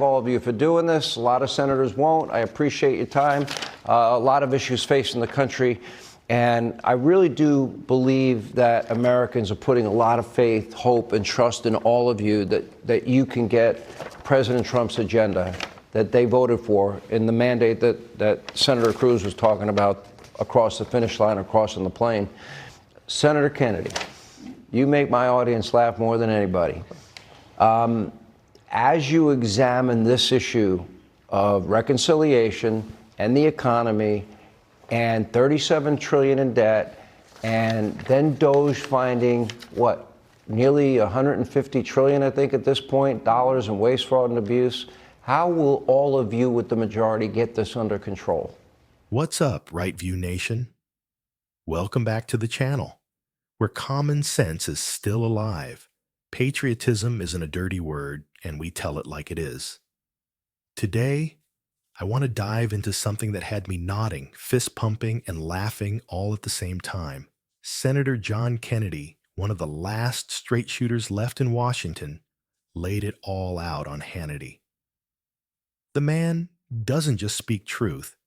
all of you for doing this. A lot of senators won't. I appreciate your time. A lot of issues facing the country. And I really do believe that Americans are putting a lot of faith, hope, and trust in all of you that you can get President Trump's agenda that they voted for in the mandate that Senator Cruz was talking about across the finish line or crossing the plane. Senator Kennedy, you make my audience laugh more than anybody. As you examine this issue of reconciliation and the economy and $37 trillion in debt, and then DOJ finding, what, nearly $150 trillion, I think, at this point, dollars in waste, fraud, and abuse, how will all of you with the majority get this under control? What's up, Right View Nation? Welcome back to the channel, where common sense is still alive. Patriotism isn't a dirty word, and we tell it like it is. Today, I want to dive into something that had me nodding, fist pumping, and laughing all at the same time. Senator John Kennedy, one of the last straight shooters left in Washington, laid it all out on Hannity. The man doesn't just speak truth.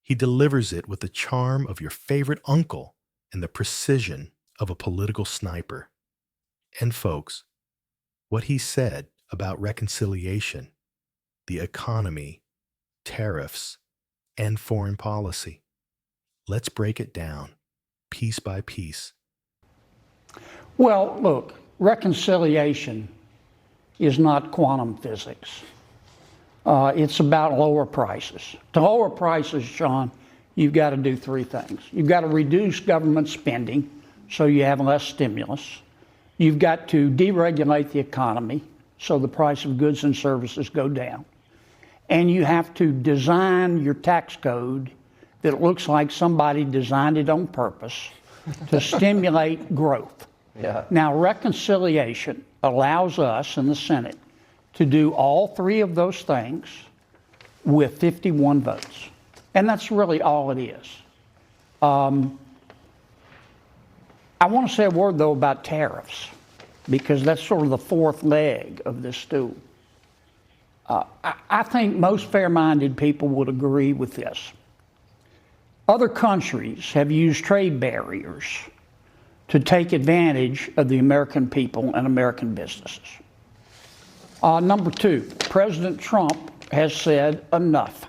He delivers it with the charm of your favorite uncle and the precision of a political sniper. And folks, what he said about reconciliation, the economy, tariffs, and foreign policy. Let's break it down, piece by piece. Well, look, reconciliation is not quantum physics. It's about lower prices. To lower prices, Sean, you've got to do three things. You've got to reduce government spending so you have less stimulus. You've got to deregulate the economy so the price of goods and services go down. And you have to design your tax code that looks like somebody designed it on purpose to stimulate growth. Yeah. Now, reconciliation allows us in the Senate to do all three of those things with 51 votes. And that's really all it is. I want to say a word, though, about tariffs, because that's sort of the fourth leg of this stool. I think most fair-minded people would agree with this. Other countries have used trade barriers to take advantage of the American people and American businesses. Number two, President Trump has said enough.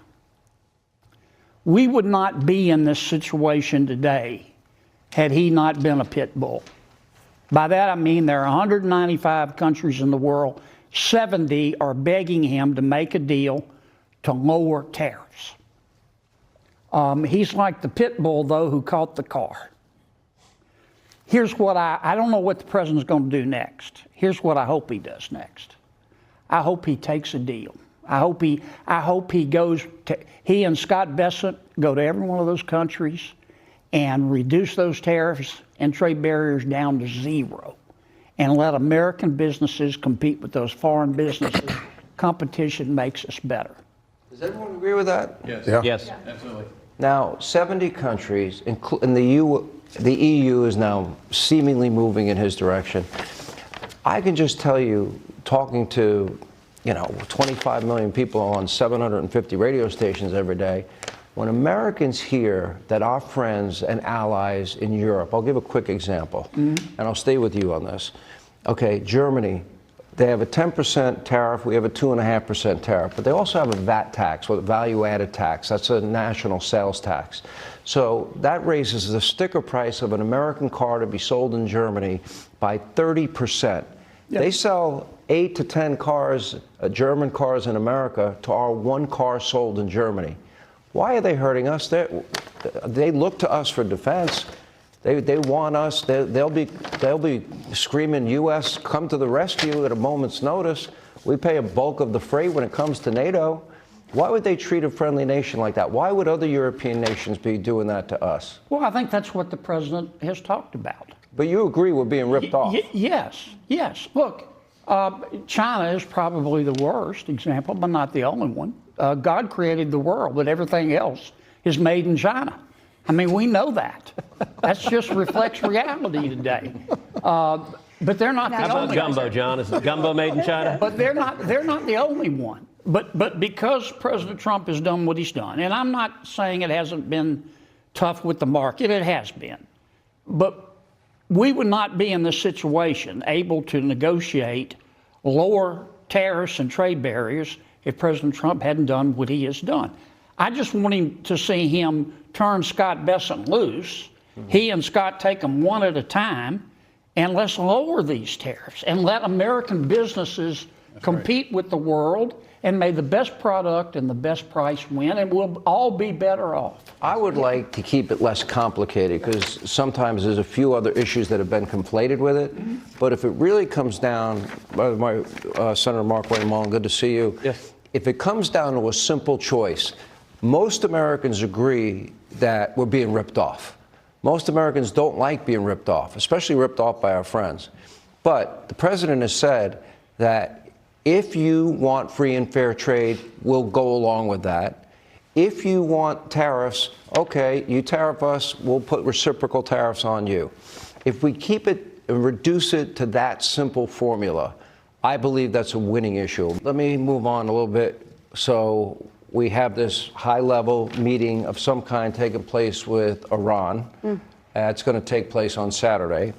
We would not be in this situation today had he not been a pit bull. By that I mean there are 195 countries in the world, 70 are begging him to make a deal to lower tariffs. He's like the pit bull, though, who caught the car. Here's what I don't know what the president's going to do next. Here's what I hope he does next. I hope he takes a deal. I hope he goes to, he and Scott Bessent go to every one of those countries and reduce those tariffs and trade barriers down to zero and let American businesses compete with those foreign businesses. Competition makes us better. Does everyone agree with that? Yes. Yeah. Yes. Absolutely. Now, 70 countries, and the EU is now seemingly moving in his direction. I can just tell you, talking to 25 million people on 750 radio stations every day, when Americans hear that our friends and allies in Europe, I'll give a quick example, and I'll stay with you on this. Okay, Germany, they have a 10% tariff, we have a 2.5% tariff, but they also have a VAT tax, or value-added tax. That's a national sales tax. So that raises the sticker price of an American car to be sold in Germany by 30%. Yep. They sell 8 to 10 cars, German cars in America, to our one car sold in Germany. Why are they hurting us? They look to us for defense. They want us. They'll be screaming, "U.S., come to the rescue" at a moment's notice. We pay a bulk of the freight when it comes to NATO. Why would they treat a friendly nation like that? Why would other European nations be doing that to us? Well, I think that's what the president has talked about. But you agree we're being ripped off? Yes. Look, China is probably the worst example, but not the only one. God created the world, but everything else is made in China. I mean, we know that. That just reflects reality today. But they're not the only one. Gumbo, John? Is gumbo made in China? But they're not the only one. But because President Trump has done what he's done, and I'm not saying it hasn't been tough with the market, it has been. But we would not be in this situation able to negotiate lower tariffs and trade barriers if President Trump hadn't done what he has done. I just want him to see him turn Scott Bessent loose. He and Scott take them one at a time, and let's lower these tariffs and let American businesses compete with the world, and may the best product and the best price win, and we'll all be better off. I would like to keep it less complicated, because sometimes there's a few other issues that have been conflated with it. But if it really comes down, Senator Mark Wayne Mullen, good to see you. Yes. If it comes down to a simple choice, most Americans agree that we're being ripped off. Most Americans don't like being ripped off, especially ripped off by our friends. But the president has said that if you want free and fair trade, we'll go along with that. If you want tariffs, okay, you tariff us, we'll put reciprocal tariffs on you. If we keep it and reduce it to that simple formula, I believe that's a winning issue. Let me move on a little bit. So we have this high-level meeting of some kind taking place with Iran. It's going to take place on Saturday.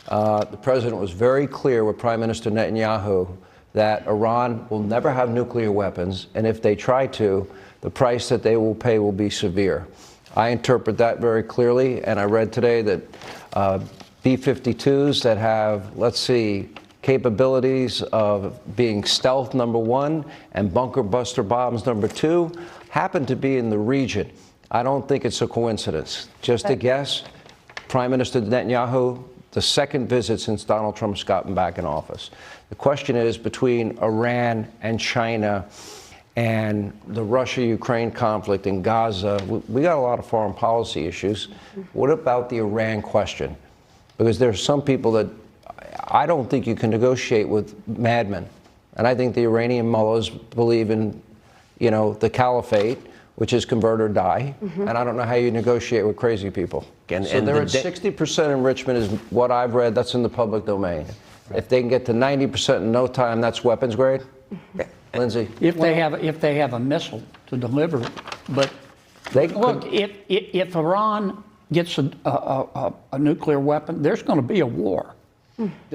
The president was very clear with Prime Minister Netanyahu that Iran will never have nuclear weapons, and if they try to, the price that they will pay will be severe. I interpret that very clearly, and I read today that B-52s that have, let's see, capabilities of being stealth, number one, and bunker buster bombs, number two, happen to be in the region. I don't think it's a coincidence. Just a guess, Prime Minister Netanyahu, the second visit since Donald Trump's gotten back in office. The question is, between Iran and China and the Russia-Ukraine conflict in Gaza, we got a lot of foreign policy issues. What about the Iran question? Because there are some people that I don't think you can negotiate with madmen. And I think the Iranian mullahs believe in, you know, the caliphate, which is convert or die. And I don't know how you negotiate with crazy people. So they're at 60% enrichment is what I've read. That's in the public domain. If they can get to 90% in no time, that's weapons grade. Lindsay? If they have a missile to deliver it. But They look, could- if Iran gets a nuclear weapon, there's going to be a war.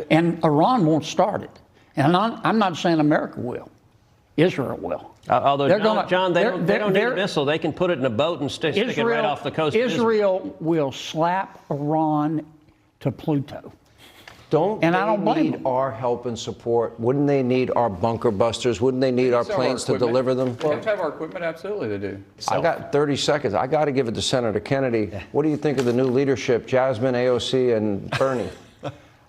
And Iran won't start it. And I'm not saying America will. Israel will. Although, They're John, they gonna- don't need they're- a missile. They can put it in a boat and stick it right off the coast of Israel will slap Iran to Pluto. Don't And they I don't blame need them. our help and support? Wouldn't they need our bunker busters? Wouldn't they need our So planes to equipment. deliver them? We have to have our equipment, absolutely they do. I got 30 seconds. I got to give it to Senator Kennedy. What do you think of the new leadership, Jasmine, AOC, and Bernie?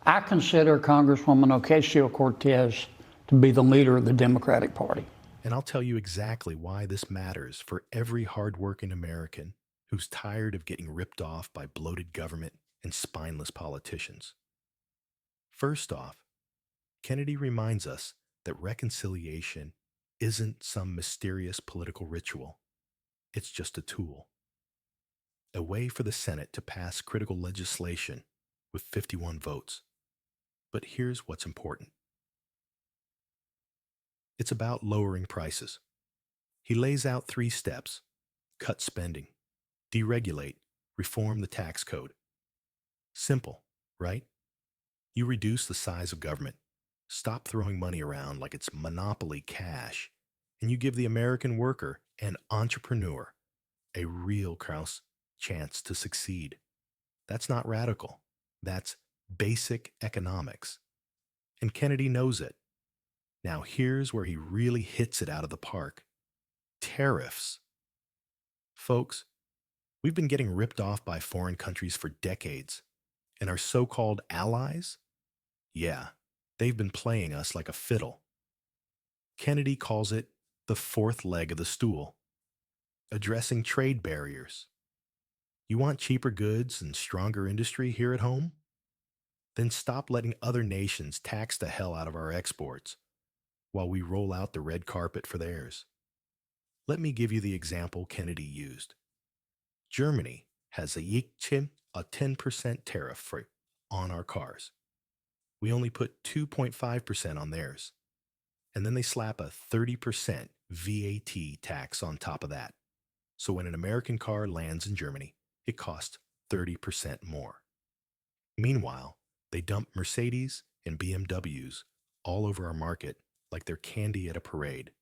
I consider Congresswoman Ocasio-Cortez to be the leader of the Democratic Party. And I'll tell you exactly why this matters for every hardworking American who's tired of getting ripped off by bloated government and spineless politicians. First off, Kennedy reminds us that reconciliation isn't some mysterious political ritual. It's just a tool. A way for the Senate to pass critical legislation with 51 votes. But here's what's important. It's about lowering prices. He lays out 3 steps: cut spending, deregulate, reform the tax code. Simple, right? You reduce the size of government, stop throwing money around like it's monopoly cash, and you give the American worker and entrepreneur a real, Krauss, chance to succeed. That's not radical. That's basic economics. And Kennedy knows it. Now here's where he really hits it out of the park. Tariffs. Folks, we've been getting ripped off by foreign countries for decades, and our so-called allies? Yeah, they've been playing us like a fiddle. Kennedy calls it the 4th leg of the stool, addressing trade barriers. You want cheaper goods and stronger industry here at home? Then stop letting other nations tax the hell out of our exports while we roll out the red carpet for theirs. Let me give you the example Kennedy used. Germany has a 10% tariff on our cars. We only put 2.5% on theirs. And then they slap a 30% VAT tax on top of that. So when an American car lands in Germany, it costs 30% more. Meanwhile, they dump Mercedes and BMWs all over our market like they're candy at a parade.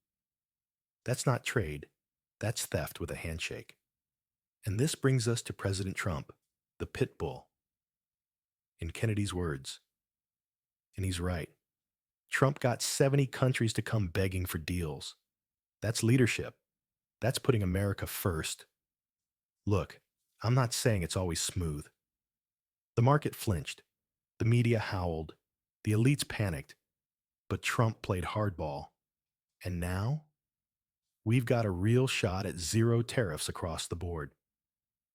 That's not trade, that's theft with a handshake. And this brings us to President Trump, the Pitbull. In Kennedy's words, and he's right, Trump got 70 countries to come begging for deals. That's leadership. That's putting America first. Look, I'm not saying it's always smooth. The market flinched. The media howled. The elites panicked. But Trump played hardball. And now, we've got a real shot at zero tariffs across the board.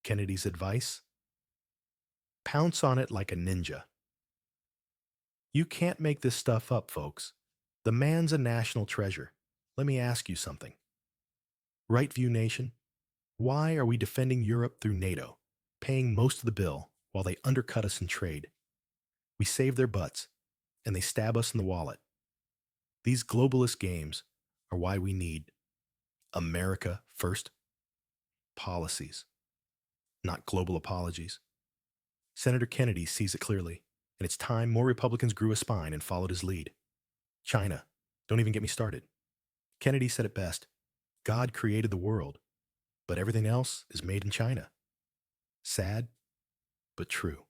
Kennedy's advice? Pounce on it like a ninja. You can't make this stuff up, folks. The man's a national treasure. Let me ask you something. Right View Nation, why are we defending Europe through NATO, paying most of the bill while they undercut us in trade? We save their butts, and they stab us in the wallet. These globalist games are why we need America first policies, not global apologies. Senator Kennedy sees it clearly, and it's time more Republicans grew a spine and followed his lead. China, don't even get me started. Kennedy said it best, God created the world, but everything else is made in China. Sad, but true.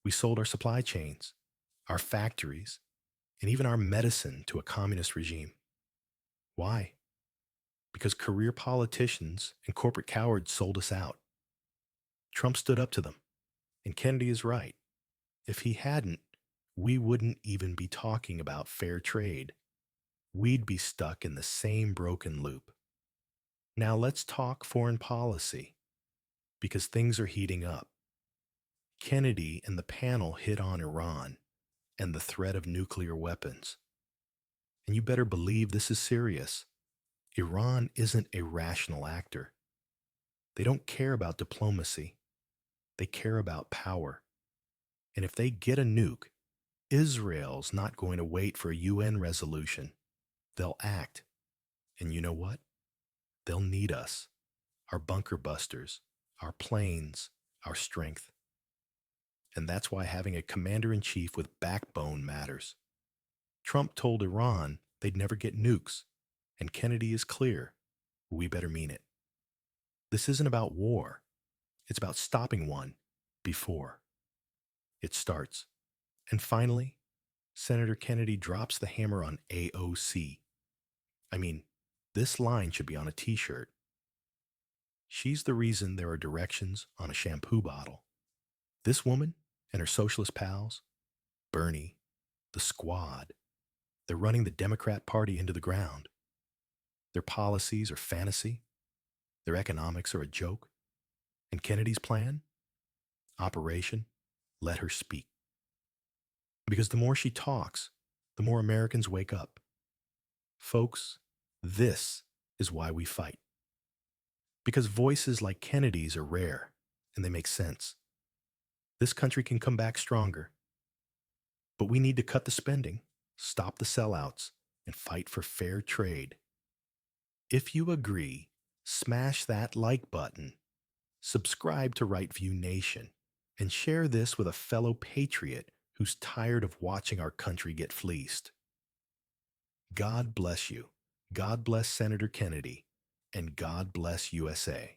We sold our supply chains, our factories, and even our medicine to a communist regime. Why? Because career politicians and corporate cowards sold us out. Trump stood up to them, and Kennedy is right. If he hadn't, we wouldn't even be talking about fair trade. We'd be stuck in the same broken loop. Now let's talk foreign policy, because things are heating up. Kennedy and the panel hit on Iran and the threat of nuclear weapons. And you better believe this is serious. Iran isn't a rational actor. They don't care about diplomacy. They care about power. And if they get a nuke, Israel's not going to wait for a UN resolution. They'll act. And you know what? They'll need us, our bunker busters, our planes, our strength. And that's why having a commander-in-chief with backbone matters. Trump told Iran they'd never get nukes, and Kennedy is clear. We better mean it. This isn't about war. It's about stopping one before it starts. And finally, Senator Kennedy drops the hammer on AOC. I mean, this line should be on a t-shirt. She's the reason there are directions on a shampoo bottle. This woman and her socialist pals, Bernie, the Squad, they're running the Democrat Party into the ground. Their policies are fantasy. Their economics are a joke. And Kennedy's plan? Operation, let her speak. Because the more she talks, the more Americans wake up. Folks, this is why we fight. Because voices like Kennedy's are rare, and they make sense. This country can come back stronger. But we need to cut the spending, stop the sellouts, and fight for fair trade. If you agree, smash that like button, subscribe to Right View Nation, and share this with a fellow patriot who's tired of watching our country get fleeced. God bless you. God bless Senator Kennedy, and God bless USA.